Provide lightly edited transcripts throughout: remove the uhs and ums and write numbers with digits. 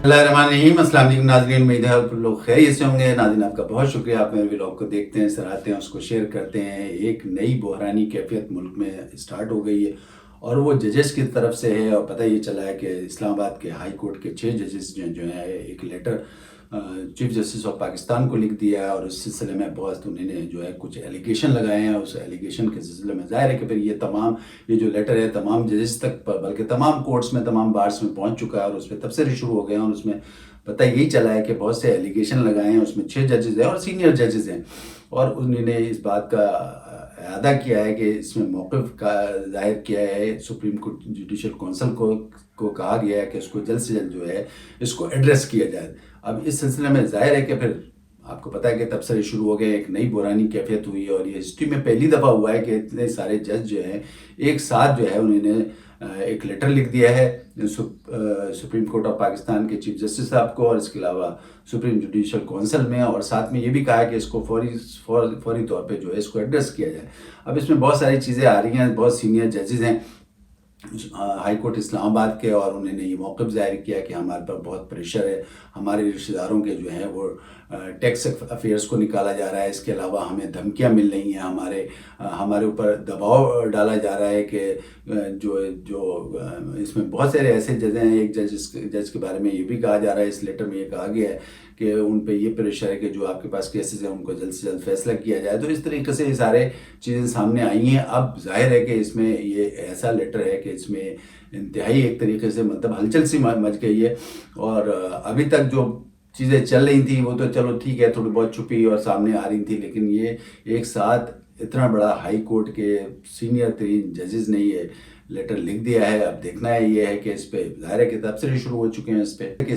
बिस्मिल्लाहिर्रहमानिर्रहीम। अस्सलाम वालेकुम नाज़रीन, उम्मीद है आप लोग खैरियत से होंगे। नाज़रीन, आपका बहुत शुक्रिया, आप मेरे व्लॉग को देखते हैं, सराहते हैं, उसको शेयर करते हैं। एक नई बहरानी कैफियत मुल्क में स्टार्ट हो गई है और वो जजेस की तरफ से है। और पता ये चला है कि इस्लामाबाद के हाई कोर्ट के 6 जजेस जो हैं एक letter chief justice of Pakistan को लिख दिया है और उस सिलसिले में बहुत उन्होंने जो है कुछ एलिगेशन लगाए हैं। उस एलिगेशन के सिलसिले में ज़ाहिर है कि फिर ये जो लेटर है तमाम जजेस तक, बल्कि तमाम कोर्ट्स में, तमाम बार्स में पहुंच चुका है और उस पर तबसरे शुरू हो गए हैं। और उसमें पता यही चला है कि बहुत से एलिगेशन लगाए हैं। उसमें 6 जजेस हैं और सीनियर जजेस हैं और उन्होंने इस बात का अदा किया है कि इसमें मौक़िफ़ का ज़ाहिर किया है। सुप्रीम कोर्ट जुडिशल कौंसिल को कहा गया है कि उसको जल्द से जल्द जो है इसको एड्रेस किया जाए। अब इस सिलसिले में ज़ाहिर है कि फिर आपको पता है कि तबसरे शुरू हो गए, एक नई बहरानी कैफियत हुई है और ये हिस्ट्री में पहली दफ़ा हुआ है कि इतने सारे जज जो हैं एक साथ जो है उन्होंने एक लेटर लिख दिया है सुप्रीम कोर्ट ऑफ पाकिस्तान के चीफ जस्टिस साहब को और इसके अलावा सुप्रीम जुडिशल कौंसिल में, और साथ में ये भी कहा है कि इसको फौरी तौर पे जो है इसको एड्रेस किया जाए। अब इसमें बहुत सारी चीज़ें आ रही हैं, बहुत सीनियर जजेस हैं हाई कोर्ट इस्लामाबाद के, और उन्होंने ये मौक़िफ़ ज़ाहिर किया कि हमारे पर बहुत प्रेशर है, हमारे रिश्तेदारों के जो हैं वो टैक्स अफेयर्स को निकाला जा रहा है, इसके अलावा हमें धमकियां मिल रही हैं, हमारे ऊपर दबाव डाला जा रहा है कि जो इसमें बहुत सारे ऐसे जज हैं। एक जज के बारे में ये भी कहा जा रहा है, इस लेटर में ये कहा गया है कि उन पे ये प्रेशर है कि जो आपके पास केसेस हैं उनको जल्द से जल्द फैसला किया जाए। तो इस तरीके से ये सारे चीज़ें सामने आई हैं। अब जाहिर है कि इसमें ये ऐसा लेटर है कि इसमें इंतहाई एक तरीके से मतलब हलचल सी मच गई है और अभी तक जो चीज़ें चल रही थी वो तो चलो ठीक है, थोड़ी बहुत छुपी और सामने आ रही थी, लेकिन ये एक साथ इतना बड़ा हाई कोर्ट के सीनियर तरीन जजेस ने ये लेटर लिख दिया है। अब देखना है ये है कि इस पे ज़ाहिर है कि तबसरे शुरू हो चुके हैं इस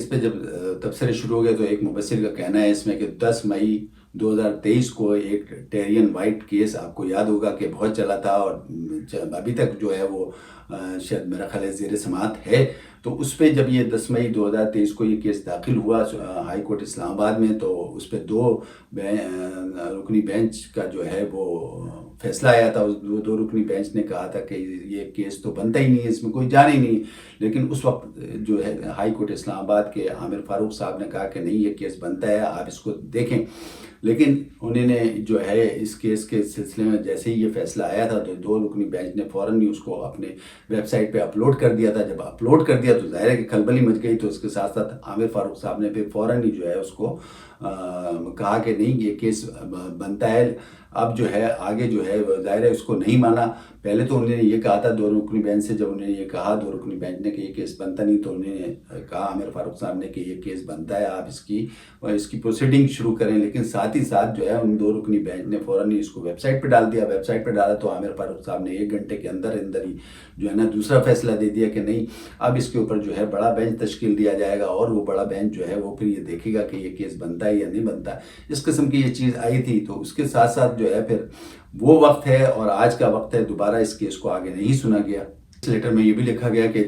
पे जब तबसरे शुरू हो गए तो एक मुबस्सिर का कहना है इसमें कि 10 मई 2023 को एक टेरियन वाइट केस, आपको याद होगा कि बहुत चला था और अभी तक जो है वो शायद मेरा ख्याल है ज़ेर समाअत है। तो उस पर जब ये 10 मई 2023 को ये केस दाखिल हुआ हाई कोर्ट इस्लामाबाद में, तो उस पर 2 रुकनी बेंच का जो है वो फैसला आया था। उस दो रुकनी बेंच ने कहा था कि ये केस तो बनता ही नहीं है, इसमें कोई जान ही नहीं। लेकिन उस वक्त जो है हाई कोर्ट इस्लामाबाद के आमिर फारूक साहब ने कहा कि नहीं, ये केस बनता है, आप इसको देखें। लेकिन उन्होंने जो है इस केस के सिलसिले में जैसे ही ये फैसला आया था तो 2 रुकनी बेंच ने फ़ौरन ही उसको अपने वेबसाइट पे अपलोड कर दिया था। जब अपलोड कर दिया तो ज़ाहिर है कि खलबली मच गई। तो उसके साथ साथ आमिर फारूक साहब ने फिर फ़ौरन ही जो है उसको कहा कि नहीं, ये केस बनता है। अब जो है आगे जो है ज़ाहिर है उसको नहीं माना। पहले तो उन्होंने ये कहा था 2 रुकनी बेंच से, जब उन्होंने ये कहा 2 रुकनी बेंच ने कि ये केस बनता नहीं, तो उन्होंने कहा आमिर फारूक साहब ने कि ये केस बनता है, आप इसकी प्रोसीडिंग शुरू करें। लेकिन साथ ही साथ जो है उन 2 रुकनी बेंच ने फ़ौरन ही इसको वेबसाइट पर डाल दिया। वेबसाइट पर डाला तो आमिर फारूक साहब ने 1 घंटे के अंदर ही जो है ना दूसरा फैसला दे दिया कि नहीं, अब इसके ऊपर जो है बड़ा बेंच तश्कील दिया जाएगा और वो बड़ा बेंच जो है वो फिर ये देखेगा कि ये केस बनता है या नहीं बनता। इस किस्म की ये चीज़ आई थी। तो उसके साथ साथ जो है फिर वो वक्त है और आज का वक्त है, दोबारा इस केस को आगे नहीं सुना गया। इस लेटर में ये भी लिखा गया कि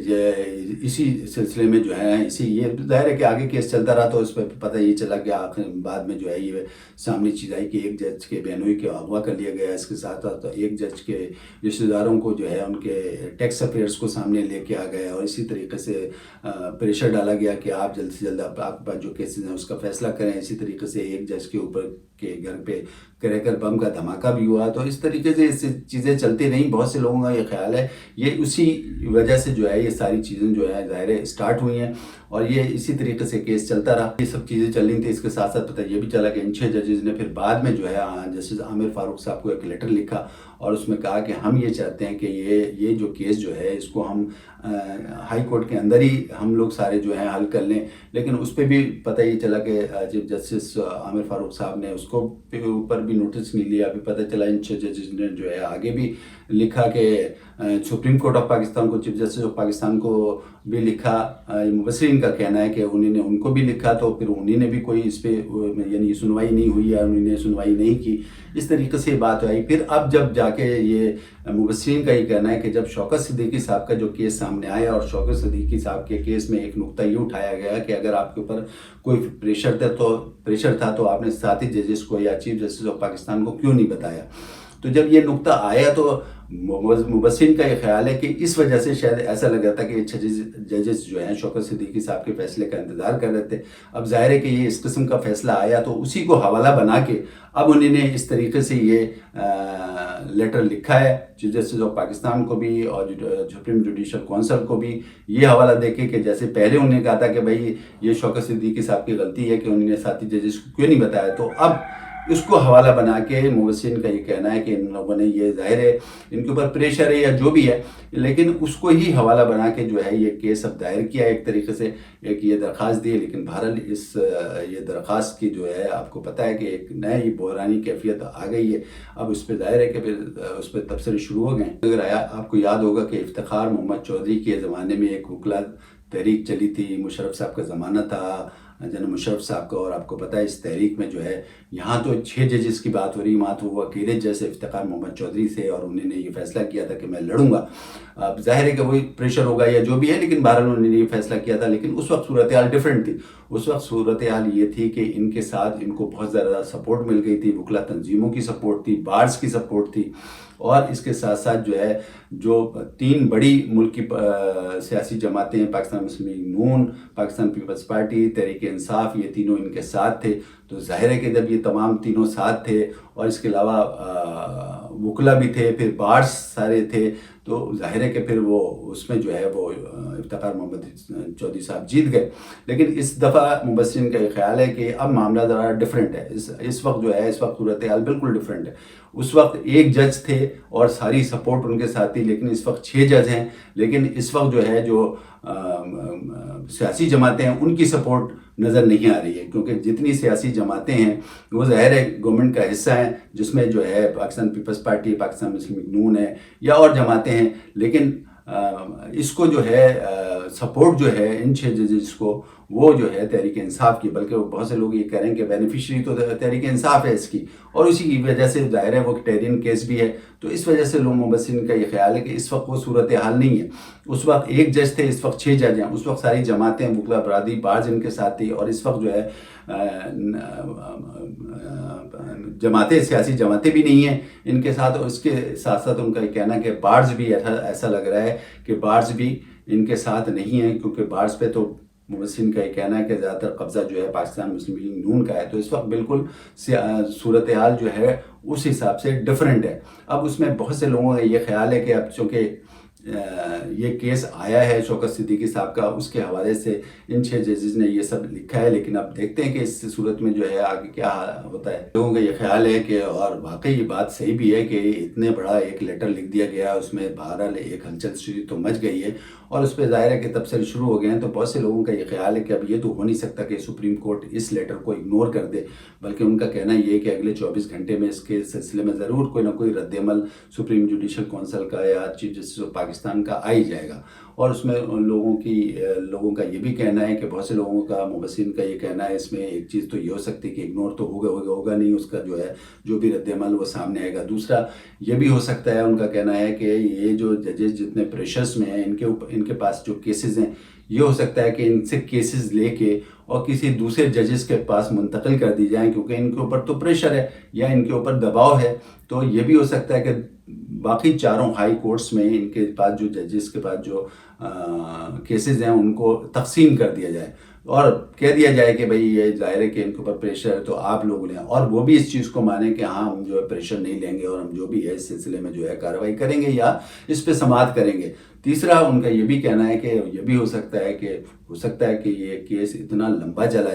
इसी सिलसिले में जो है ये ज़ाहिर है कि आगे केस चलता रहा तो इस पर पता ये चला कि आखिर बाद में जो है ये सामने चीज़ आई कि एक जज के बहनोई के अगवा कर लिया गया। इसके साथ साथ एक जज के रिश्तेदारों को जो है उनके टैक्स अफेयर्स को सामने लेके आ गए और इसी तरीके से प्रेशर डाला गया कि आप जल्द से जल्द आपके पास जो केसेस हैं उसका फैसला करें। इसी तरीके से एक जज के ऊपर के घर पे क्रैकर बम का धमाका भी हुआ। तो इस तरीके से इससे चीज़ें चलती रहीं। बहुत से लोगों का ये ख्याल है ये उसी वजह से जो है ये सारी चीज़ें जो है ज़ाहिर है स्टार्ट हुई हैं और ये इसी तरीके से केस चलता रहा। ये सब चीज़ें चल रही थी। इसके साथ साथ पता ये भी चला कि इन 6 जजेस ने फिर बाद में जो है जस्टिस आमिर फारूक साहब को एक लेटर लिखा और उसमें कहा कि हम ये चाहते हैं कि ये जो केस जो है इसको हम हाई कोर्ट के अंदर ही हम लोग सारे जो हैं हल कर लें। लेकिन उस पर भी पता ये चला कि चीफ जस्टिस आमिर फारूक साहब ने उसको ऊपर भी नोटिस नहीं लिया। अभी पता चला इन 6 जजेस ने जो है आगे भी लिखा कि सुप्रीम कोर्ट ऑफ पाकिस्तान को, चीफ जस्टिस ऑफ पाकिस्तान को भी लिखा। मुबस्सिरीन का कहना है कि उन्होंने उनको भी लिखा तो फिर उन्होंने भी कोई इस पर यानी सुनवाई नहीं हुई या उन्होंने सुनवाई नहीं की। इस तरीके से बात आई। फिर अब जब जाके ये मुबस्सिरीन का ये कहना है कि जब शौकत सिद्दीकी साहब का जो केस सामने आया और शौकत सिद्दीकी साहब के केस में एक नुक्ता ये उठाया गया कि अगर आपके ऊपर कोई प्रेशर था तो आपने साथी जजेस को या चीफ जस्टिस ऑफ पाकिस्तान को क्यों नहीं बताया। تو جب یہ نقطہ آیا تو مبصرین کا یہ خیال ہے کہ اس وجہ سے شاید ایسا لگ رہا تھا کہ ججز جو ہیں شوکت صدیقی صاحب کے فیصلے کا انتظار کر رہے تھے. اب ظاہر ہے کہ یہ اس قسم کا فیصلہ آیا تو اسی کو حوالہ بنا کے اب انہوں نے اس طریقے سے یہ لیٹر لکھا ہے چیف جسٹس آف پاکستان کو بھی اور سپریم جوڈیشل کونسل کو بھی یہ حوالہ دے کے کہ جیسے پہلے انہوں نے کہا تھا کہ بھائی یہ شوکت صدیقی صاحب کی غلطی ہے کہ انہوں نے ساتھی ججز کو کیوں نہیں بتایا, تو اب اس کو حوالہ بنا کے مبصرین کا یہ کہنا ہے کہ ان لوگوں نے یہ ظاہر ہے ان کے اوپر پریشر ہے یا جو بھی ہے, لیکن اس کو ہی حوالہ بنا کے جو ہے یہ کیس اب دائر کیا ایک طریقے سے, ایک یہ درخواست دی ہے. لیکن بہرحال یہ درخواست کی جو ہے آپ کو پتہ ہے کہ ایک نئی بحرانی کیفیت آ گئی ہے. اب اس پہ ظاہر ہے کہ پھر اس پہ تبصرے شروع ہو گئے. اگر آپ کو یاد ہوگا کہ افتخار محمد چودھری کے زمانے میں ایک وکلا تحریک چلی تھی, مشرف صاحب کا زمانہ تھا, جناب مشرف صاحب کا, اور آپ کو پتہ ہے اس تحریک میں جو ہے یہاں تو 6 ججز کی بات ہو رہی, وہاں تو وہ اکیلے جیسے افتخار محمد چودھری سے, اور انہوں نے یہ فیصلہ کیا تھا کہ میں لڑوں گا. اب ظاہر ہے کہ وہی پریشر ہوگا یا جو بھی ہے, لیکن بہرحال انہوں نے یہ فیصلہ کیا تھا. لیکن اس وقت صورتحال ڈیفرنٹ تھی. اس وقت صورتحال یہ تھی کہ ان کے ساتھ ان کو بہت زیادہ سپورٹ مل گئی تھی, وکلا تنظیموں کی سپورٹ تھی, بارز کی سپورٹ تھی, اور اس کے ساتھ ساتھ جو ہے جو 3 بڑی ملک کی سیاسی جماعتیں ہیں, پاکستان مسلم لیگ نون, پاکستان پیپلز پارٹی, تحریک انصاف, یہ تینوں ان کے ساتھ تھے. تو ظاہر ہے کہ جب یہ تمام تینوں ساتھ تھے اور اس کے علاوہ وکلا بھی تھے, پھر بارز سارے تھے, تو ظاہر ہے کہ پھر وہ اس میں جو ہے وہ افتخار محمد چودھری صاحب جیت گئے. لیکن اس دفعہ مبصرین کا یہ خیال ہے کہ اب معاملہ ذرا ڈیفرنٹ ہے. اس وقت جو ہے اس وقت صورتحال بالکل ڈیفرنٹ ہے. اس وقت 1 جج تھے اور ساری سپورٹ ان کے ساتھ تھی, لیکن اس وقت 6 جج ہیں. لیکن اس وقت جو ہے جو سیاسی جماعتیں ہیں ان کی سپورٹ نظر نہیں آ رہی ہے, کیونکہ جتنی سیاسی جماعتیں ہیں وہ ظاہر ہے گورنمنٹ کا حصہ ہیں, جس میں جو ہے پاکستان پیپلز پارٹی, پاکستان مسلم لیگ نون ہے یا اور جماعتیں ہیں. لیکن اس کو جو ہے سپورٹ جو ہے ان 6 ججز کو وہ جو ہے تحریک انصاف کی, بلکہ بہت سے لوگ یہ کہہ رہے ہیں کہ بینیفیشری تو تحریک انصاف ہے اس کی, اور اسی کی وجہ سے ظاہر ہے وہ ٹیرین کیس بھی ہے. تو اس وجہ سے لوگ مبصرین کا یہ خیال ہے کہ اس وقت وہ صورتحال نہیں ہے. اس وقت 1 جج تھے, اس وقت 6 جج ہیں. اس وقت ساری جماعتیں, وکلا برادری, بارز ان کے ساتھ تھی, اور اس وقت جو ہے جماعتیں, سیاسی جماعتیں بھی نہیں ہیں ان کے ساتھ. اور اس کے ساتھ ساتھ ان کا یہ کہنا ہے کہ بارز بھی ایسا لگ رہا ہے کہ بارز بھی ان کے ساتھ نہیں ہیں, کیونکہ بارز پہ تو مبصرین کا یہ کہنا ہے کہ زیادہ تر قبضہ جو ہے پاکستان مسلم لیگ نون کا ہے. تو اس وقت بالکل صورتحال جو ہے اس حساب سے ڈیفرنٹ ہے. اب اس میں بہت سے لوگوں کا یہ خیال ہے کہ اب چونکہ یہ کیس آیا ہے شوکت صدیقی صاحب کا, اس کے حوالے سے ان 6 ججز نے یہ سب لکھا ہے. لیکن اب دیکھتے ہیں کہ اس صورت میں جو ہے آگے کیا ہوتا ہے. لوگوں کا یہ خیال ہے کہ, اور واقعی یہ بات صحیح بھی ہے کہ اتنے بڑا ایک لیٹر لکھ دیا گیا, اس میں بہرحال ایک ہلچل شروع تو مچ گئی ہے, اور اس پہ ظاہر ہے کہ تبصرے شروع ہو گئے ہیں. تو بہت سے لوگوں کا یہ خیال ہے کہ اب یہ تو ہو نہیں سکتا کہ سپریم کورٹ اس لیٹر کو اگنور کر دے, بلکہ ان کا کہنا یہ ہے کہ اگلے 24 گھنٹے میں اس کے سلسلے میں ضرور کوئی نہ کوئی رد عمل سپریم جوڈیشل کونسل کا یا چیف جسٹس آف پاکستان کا آ ہی جائے گا. اور اس میں لوگوں کا یہ بھی کہنا ہے کہ بہت سے لوگوں کا, مبصرین کا یہ کہنا ہے, اس میں ایک چیز تو یہ ہو سکتی ہے کہ اگنور تو ہوگا نہیں, اس کا جو ہے جو بھی رد عمل وہ سامنے آئے گا. دوسرا یہ بھی ہو سکتا ہے, ان کا کہنا ہے کہ یہ جو ججز جتنے پریشرس میں ہیں ان کے پاس جو کیسز ہیں, یہ ہو سکتا ہے کہ ان سے کیسز لے کے اور کسی دوسرے ججز کے پاس منتقل کر دی جائیں, کیونکہ ان کے اوپر تو پریشر ہے یا ان کے اوپر دباؤ ہے. تو یہ بھی ہو سکتا ہے کہ باقی 4 ہائی کورٹس میں ان کے پاس جو ججز کے پاس جو کیسز ہیں ان کو تقسیم کر دیا جائے, اور کہہ دیا جائے کہ بھئی یہ ظاہر ہے کہ ان کے اوپر پریشر ہے تو آپ لوگ لیں, اور وہ بھی اس چیز کو مانیں کہ ہاں ہم جو ہے پریشر نہیں لیں گے, اور ہم جو بھی ہے اس سلسلے میں جو ہے کارروائی کریں گے یا اس پہ سماعت کریں گے. تیسرا ان کا یہ بھی کہنا ہے کہ یہ بھی ہو سکتا ہے کہ یہ کیس اتنا لمبا چلا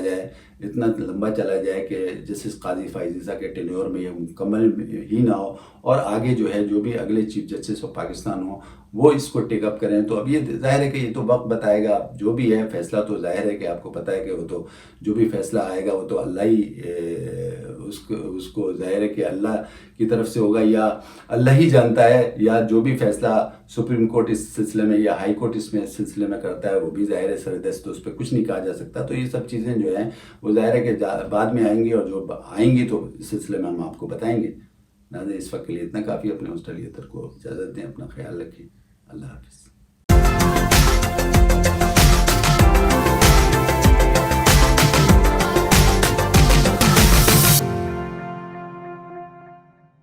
جائے کہ جسٹس قاضی فائز عیسیٰ کے ٹینیور میں یہ مکمل ہی نہ ہو, اور آگے جو ہے جو بھی اگلے چیف جسٹس آف پاکستان ہو وہ اس کو ٹیک اپ کریں. تو اب یہ ظاہر ہے کہ یہ تو وقت بتائے گا, جو بھی ہے فیصلہ تو ظاہر ہے کہ آپ کو پتہ ہے کہ وہ تو جو بھی فیصلہ آئے گا وہ تو اللہ ہی اس کو ظاہر ہے کہ اللہ کی طرف سے ہوگا, یا اللہ ہی جانتا ہے, یا جو بھی فیصلہ سپریم کورٹ اس سلسلے میں یا ہائی کورٹ اس سلسلے میں کرتا ہے وہ بھی ظاہر ہے سردست, تو اس پہ کچھ نہیں کہا جا سکتا. تو یہ سب چیزیں جو ہیں وہ ظاہر ہے کہ بعد میں آئیں گی, اور جو آئیں گی تو اس سلسلے میں ہم آپ کو بتائیں گے. ناظرین اس وقت کے لیے اتنا کافی. اپنے آسٹریلیہ تر کو اجازت دیں, اپنا خیال رکھیں. اللہ حافظ.